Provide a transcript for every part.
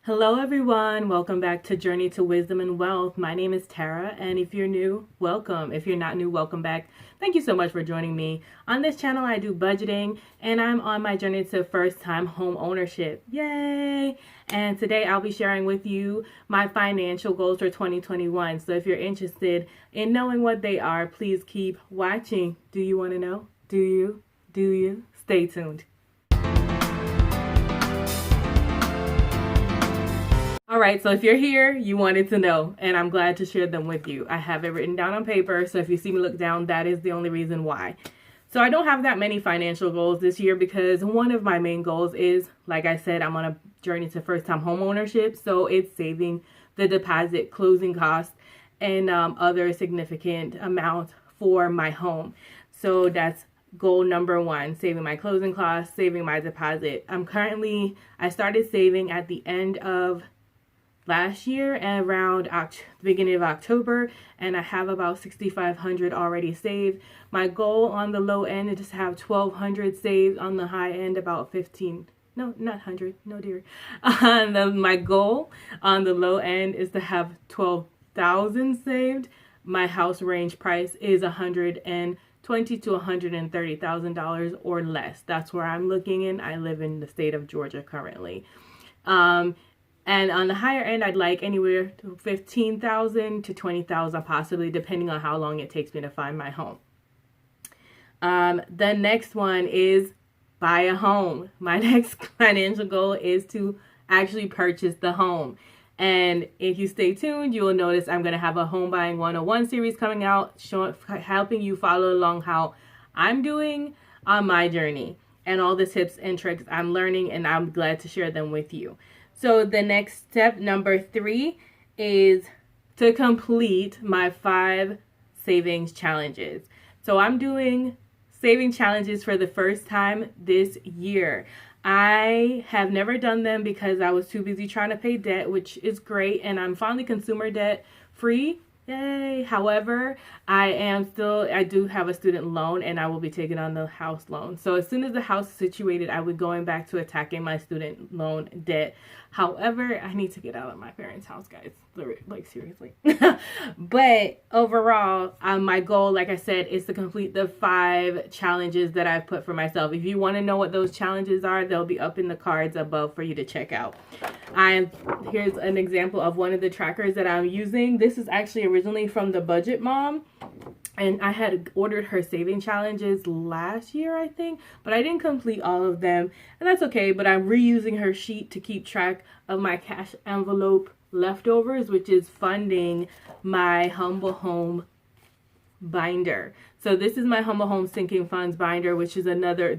Hello everyone, welcome back to Journey to Wisdom and Wealth. My name is Tara, and if you're new, welcome. If you're not new, welcome back. Thank you so much for joining me. On this channel, I do budgeting, and I'm on my journey to first-time home ownership. Yay! And today I'll be sharing with you my financial goals for 2021. So if you're interested in knowing what they are, please keep watching. Do you want to know? Do you? Do you? Stay tuned. All right, so if you're here, you wanted to know, and I'm glad to share them with you. I have it written down on paper, so if you see me look down, that is the only reason why. So I don't have that many financial goals this year because one of my main goals is, like I said, I'm on a journey to first-time home ownership, so it's saving the deposit, closing costs, and other significant amounts for my home. So that's goal number one, saving my closing costs, saving my deposit. I started saving at the end of last year and around the beginning of October, and I have about $6,500 already saved. My goal on the low end is to have $1,200 saved. On the high end, about 15. No, not 100. No, dear. My goal on the low end is to have 12,000 saved. My house range price is $120,000 to $130,000 or less. That's where I'm looking in. I live in the state of Georgia currently. And on the higher end, I'd like anywhere to 15,000 to 20,000, possibly, depending on how long it takes me to find my home. The next one is buy a home. My next financial goal is to actually purchase the home. And if you stay tuned, you will notice I'm going to have a Home Buying 101 series coming out, helping you follow along how I'm doing on my journey and all the tips and tricks I'm learning, and I'm glad to share them with you. So the next step, number 3, is to complete my 5 savings challenges. So I'm doing saving challenges for the first time this year. I have never done them because I was too busy trying to pay debt, which is great, and I'm finally consumer debt free. Yay! However, I do have a student loan, and I will be taking on the house loan. So as soon as the house is situated, I will be going back to attacking my student loan debt. However, I need to get out of my parents' house, guys. Like, seriously. But overall, my goal, like I said, is to complete the 5 challenges that I've put for myself. If you want to know what those challenges are, they'll be up in the cards above for you to check out. Here's an example of one of the trackers that I'm using. This is actually originally from the Budget Mom, and I had ordered her saving challenges last year, I think, but I didn't complete all of them, and that's okay. But I'm reusing her sheet to keep track of my cash envelope leftovers, which is funding my Humble Home binder. So this is my Humble Home Sinking Funds binder, which is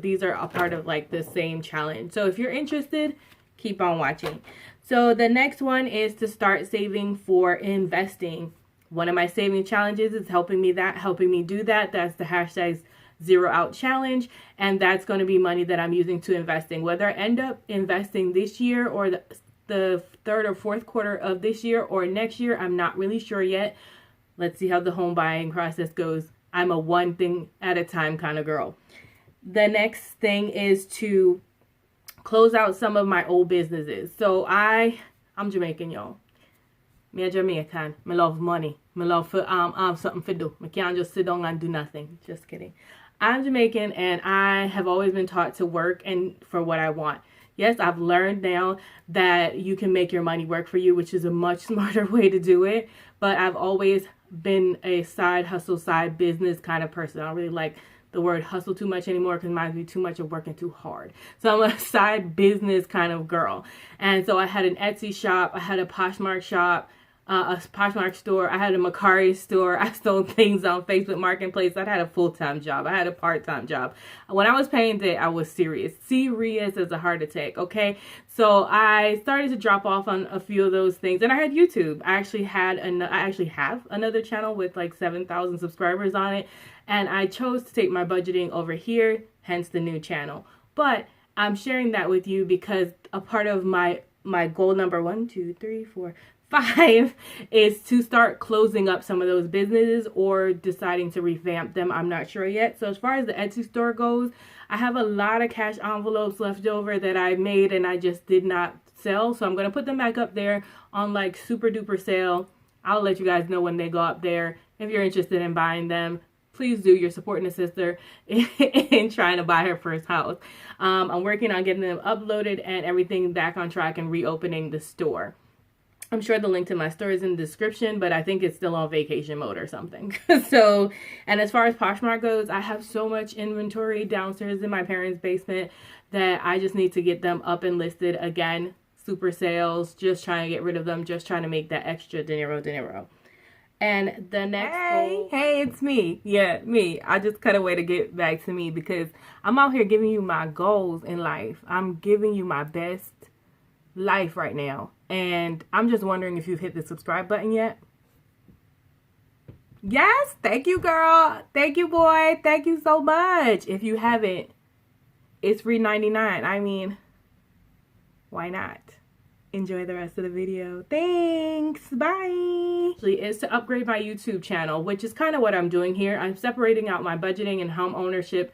these are a part of like the same challenge. So if you're interested, keep on watching. So the next one is to start saving for investing. One of my saving challenges is helping me do that. That's the hashtag Zero Out Challenge. And that's going to be money that I'm using to investing. Whether I end up investing this year or the third or fourth quarter of this year or next year, I'm not really sure yet. Let's see how the home buying process goes. I'm a one thing at a time kind of girl. The next thing is to close out some of my old businesses. So I'm Jamaican, y'all. Me a Jamaican. Me love money. Me love for something to do. Me can't just sit down and do nothing. Just kidding. I'm Jamaican, and I have always been taught to work and for what I want. Yes, I've learned now that you can make your money work for you, which is a much smarter way to do it. But I've always been a side hustle, side business kind of person. I don't really like the word hustle too much anymore because it reminds me too much of working too hard. So I'm a side business kind of girl. And so I had an Etsy shop. I had a Poshmark shop. A Poshmark store. I had a Macari store. I sold things on Facebook Marketplace. I had a full-time job. I had a part-time job. When I was paying debt, I was serious. Serious as a heart attack, okay? So I started to drop off on a few of those things. And I had YouTube. I actually have another channel with like 7,000 subscribers on it. And I chose to take my budgeting over here, hence the new channel. But I'm sharing that with you because a part of my goal number 5 is to start closing up some of those businesses or deciding to revamp them. I'm not sure yet. So as far as the Etsy store goes, I have a lot of cash envelopes left over that I made and I just did not sale. So I'm going to put them back up there on like super duper sale. I'll let you guys know when they go up there. If you're interested in buying them, please do. You're supporting a sister in trying to buy her first house. I'm working on getting them uploaded and everything back on track and reopening the store. I'm sure the link to my store is in the description, but I think it's still on vacation mode or something. So, and as far as Poshmark goes, I have so much inventory downstairs in my parents' basement that I just need to get them up and listed again. Super sales, just trying to get rid of them, just trying to make that extra dinero. And the next hey, it's me. Yeah, me. I just cut away to get back to me because I'm out here giving you my goals in life. I'm giving you my best life right now. And I'm just wondering if you've hit the subscribe button yet. Yes, thank you, girl. Thank you, boy. Thank you so much. If you haven't, it's $3.99. I mean, why not? Enjoy the rest of the video. Thanks. Bye. Actually, is to upgrade my YouTube channel, which is kind of what I'm doing here. I'm separating out my budgeting and home ownership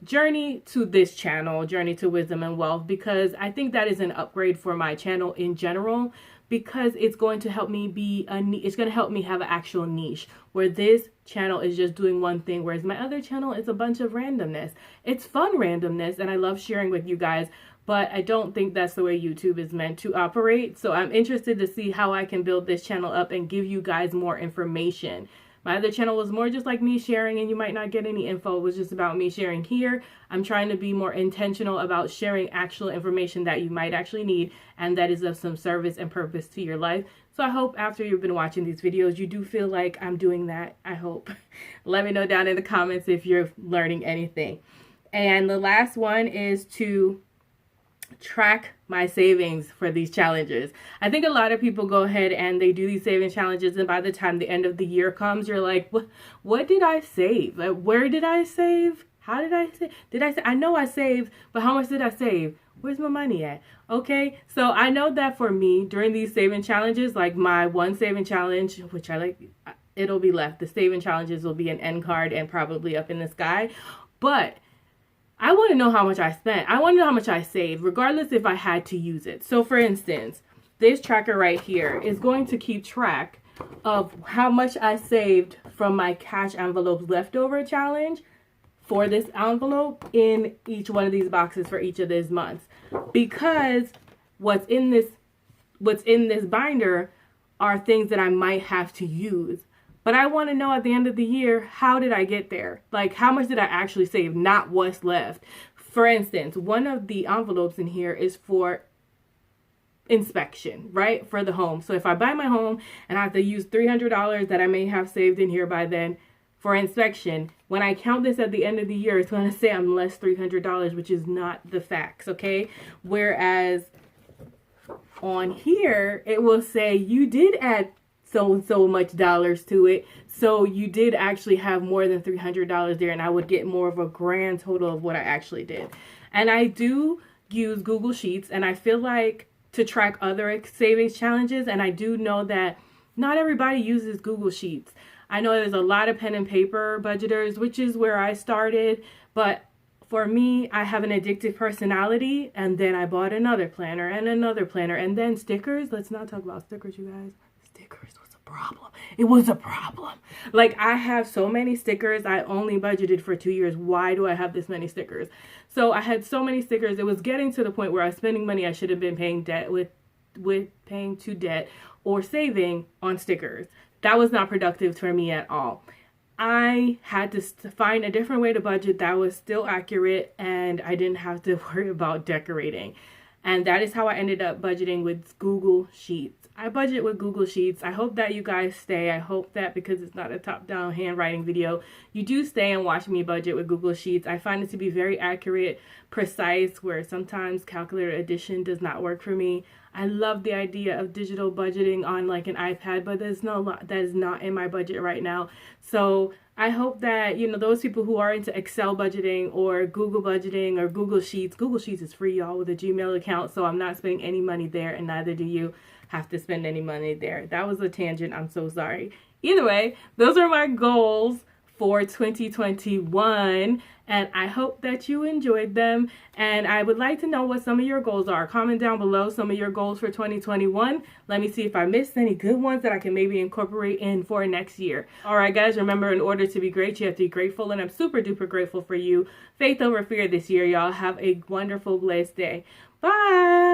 journey to this channel, Journey to Wisdom and Wealth, because I think that is an upgrade for my channel in general, because it's going to help me be it's going to help me have an actual niche where this channel is just doing one thing, whereas my other channel is a bunch of randomness. It's fun randomness, and I love sharing with you guys, but I don't think that's the way YouTube is meant to operate. So I'm interested to see how I can build this channel up and give you guys more information. My other channel was more just like me sharing, and you might not get any info. It was just about me sharing. Here, I'm trying to be more intentional about sharing actual information that you might actually need, and that is of some service and purpose to your life. So I hope after you've been watching these videos, you do feel like I'm doing that. I hope. Let me know down in the comments if you're learning anything. And the last one is to track my savings for these challenges. I think a lot of people go ahead and they do these saving challenges, and by the time the end of the year comes, you're like, what did I save? Like, where did I save? How did I save? I know I saved, but how much did I save? Where's my money at? Okay, so I know that for me, during these saving challenges, like my one saving challenge, which I like, it'll be left. The saving challenges will be an end card and probably up in the sky. But I want to know how much I spent. I want to know how much I saved, regardless if I had to use it. So for instance, this tracker right here is going to keep track of how much I saved from my cash envelopes leftover challenge for this envelope in each one of these boxes for each of these months. Because what's in this binder are things that I might have to use. But I want to know at the end of the year, how did I get there? Like, how much did I actually save, not what's left? For instance, one of the envelopes in here is for inspection, right? For the home. So if I buy my home and I have to use $300 that I may have saved in here by then for inspection, when I count this at the end of the year, it's going to say I'm less $300, which is not the facts, okay? Whereas on here, it will say you did add so much dollars to it, so you did actually have more than $300 there, and I would get more of a grand total of what I actually did. And I do use Google Sheets, and I feel like to track other savings challenges, and I do know that not everybody uses Google Sheets. I know there's a lot of pen and paper budgeters, which is where I started, but for me, I have an addictive personality, and then I bought another planner and another planner, and then stickers. Let's not talk about stickers, you guys. Stickers was a problem. It was a problem. Like, I have so many stickers. I only budgeted for 2 years. Why do I have this many stickers? So I had so many stickers. It was getting to the point where I was spending money I should have been paying debt with paying to debt or saving on stickers. That was not productive for me at all. I had to find a different way to budget that was still accurate, and I didn't have to worry about decorating. And that is how I ended up budgeting with Google Sheets. I budget with Google Sheets. I hope that you guys stay. I hope that because it's not a top-down handwriting video, you do stay and watch me budget with Google Sheets. I find it to be very accurate, precise, where sometimes calculator addition does not work for me. I love the idea of digital budgeting on like an iPad, but that is not in my budget right now. So I hope that, you know, those people who are into Excel budgeting or Google Sheets is free, y'all, with a Gmail account. So I'm not spending any money there, and neither do you have to spend any money there. That was a tangent. I'm so sorry. Either way, those are my goals for 2021, and I hope that you enjoyed them. And I would like to know what some of your goals are. Comment down below some of your goals for 2021. Let me see if I missed any good ones that I can maybe incorporate in for next year. All right, guys, remember, in order to be great, you have to be grateful, and I'm super duper grateful for you. Faith over fear this year, y'all. Have a wonderful, blessed day. Bye.